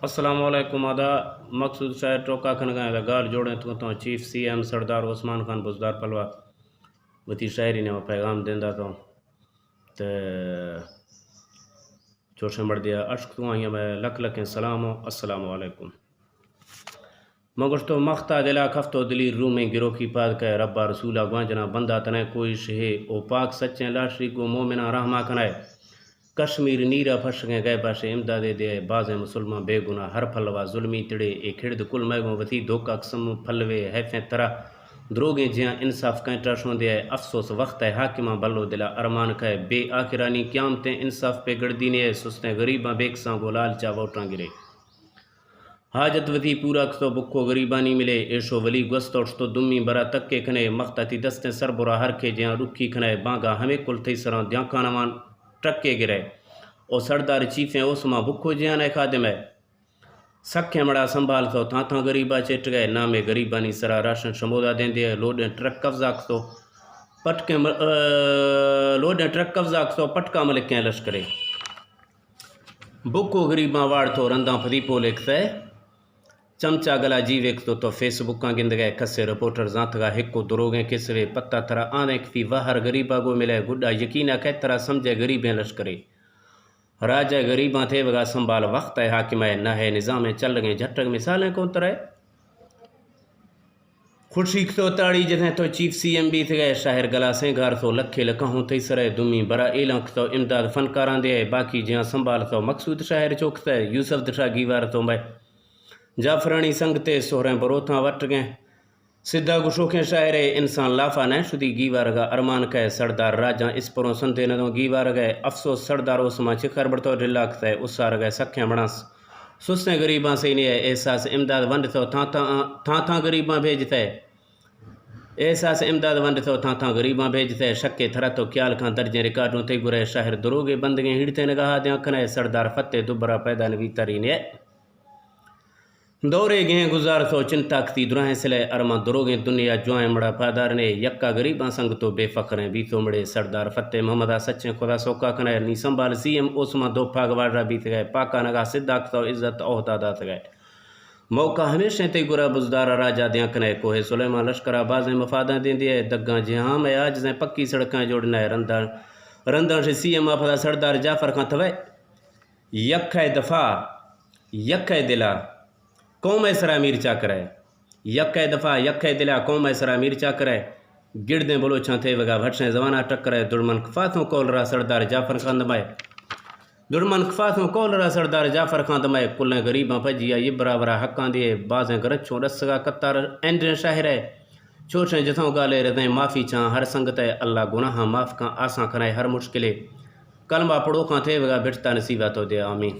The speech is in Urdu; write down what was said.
السلام علیکم آدھا مقصود شاید ٹوکا کھن گئے گار جوڑیں تو چیف سی ایم سردار عثمان خان بزدار پلوا وتی شاعری نے وہ پیغام دیندا تو تے چوشے مڑ دیا اشک تو آئیں میں لکھ لکھیں سلام السلام علیکم مگش تو مختا دلا کفتو دلی روح میں گرو کی پاد کہ ربا رسولہ گوانجنا بندہ تنے کوئی شہے او پاک سچیں لاشری کو مومنہ رحمہ کھنائے کشمیر نیرا پھش گئے پاشے امداد دے باز مسلمان بے گناہ ہر پھلوا ظلمی تڑے اے کھڑد کل میگوں وتی دھوکا قسم پھلوے حیفیں طرح دروگیں جیاں انصاف کہیں ٹرشوں دے افسوس وقت ہے حاکمہ بلو دلا ارمان کہے بے آخرانی قیامتیں انصاف پہ گڑ دینے سستیں غریباں بیکساں کو لالچا ووٹاں گرے حاجت وتی پورا کسو بکو غریبانی ملے ایشو ولی گوستوش تو دمی برا تکے کھنے مختتی دستیں سر برا ہر کے جیاں رکھی کھنے بانگا ہمیں کل تھی سران دیاں کانوان ٹرکے گرے او سردار چیفیں اوسما بکھو جیانے خادم ہے سکھیں مڑا سنبھال تو تھاں غریبا چٹ گئے نامے غریبانی سرا راشن شمودا دیں دے لوڈیں ٹرک قبضہ کسو پٹکیں لوڈیں ٹرک قبضہ کسو پٹکا ملکیں لشکرے بکو غریباں واڑ تو رنداں پھدی پولے کسے چمچا گلا جیوے کسو تو فیس بکاں گند گئے کسے رپورٹر زانتگا ہکو دروگیں کسوے پتہ ترا آنے کفی وہر غریبا گو ملے گڈا یقینہ کہ طرح سمجھے غریبیں لشکرے راجہ غریباں تھے وگا سنبھال وقت ہے حاکم ہے نہ ہے نظام چل گئے جھٹک مثالیں کون طرح خوشی تو تاڑی جتیں تو چیف سی ایم بھی تھے گئے شاہر گلا سے گھر تو لکھے لکھوں تھی سرے دمی برا اعلان تو امداد فنکاران دے باقی جہاں سنبھال تو مقصود شاہر چوکتا ہے یوسف دشا گیوار تو میں جعفرانی سنگتے سہریں بروتاں وٹ گئے سدھا گشوکیں شاعر انسان لافا نہ شدی گیوار گا ارمان کہ سردار راجاں اس پروں سنتے ندوں گیوار گئے افسوس سردار اسما چکر بڑھتو ڈلاکتا ہے اسار گئے سکھیں بڑھاں سستیں غریباں سے انہیں احساس امداد ونڈ تو تھاں غریباں بھیجتا ہے احساس امداد ونڈ تو تھاں غریباں بھیجتا ہے شکے تھرا تو کیال کھاں درجیں ریکارڈوں تے گرے شاہر دروگے بندگیں ہڑتے نگاہ دیاں کھنے سردار فتح دوبرا پیدا نوی ترین ہے دورے گئیں گزار تو چنتا کتی دراہیں سلے ارما دروگیں دنیا جوائیں مڑا پادار نے یکا غریباں سنگ تو بے فقریں بھی تو مڑے سردار فتح محمدہ سچیں خدا سوکا کھنے نی سنبھال سی ایم اوسما دو پاگ واڑا بیت گئے پاکا نگاہ صداق تو عزت عہدہ دات گئے موقع ہمیشہ تے گرا بزدار راجہ دیاں کھنے کوہ سلیمان لشکرہ بازیں مفاداں دیں دیئے دگاں جہاں میں آجزیں پکی سڑکاں جوڑنا ہے رنداں سے سی ایم آفدہ سردار جعفر خان تھوے یکھے دفاع یکھے دلا قوم ایسرا امیر چاکرے یکے دفعہ یکے دلا قوم ایسرا امیر چاکرے گردیں بلوچاں تھے وگا بھٹشیں زمانہ ٹکرے دڑمن کفاتوں کول را سردار جعفر خان دمائے دڑمن کفاتوں کول را سردار جعفر خان دمائے کلیں غریباں پجیا یہ برابرہ حقاں دیے بازیں گرچوں رسگا قطار اینڈریں شاہر ہے چوشیں جتھوں گالے ردیں معافی چاں ہر سنگت ہے اللہ گناہاں معاف کاں آساں کھنائے ہر مشکلے کلمہ پڑھو کاں تھے وگا بھٹتا نصیبہ تو دے آمین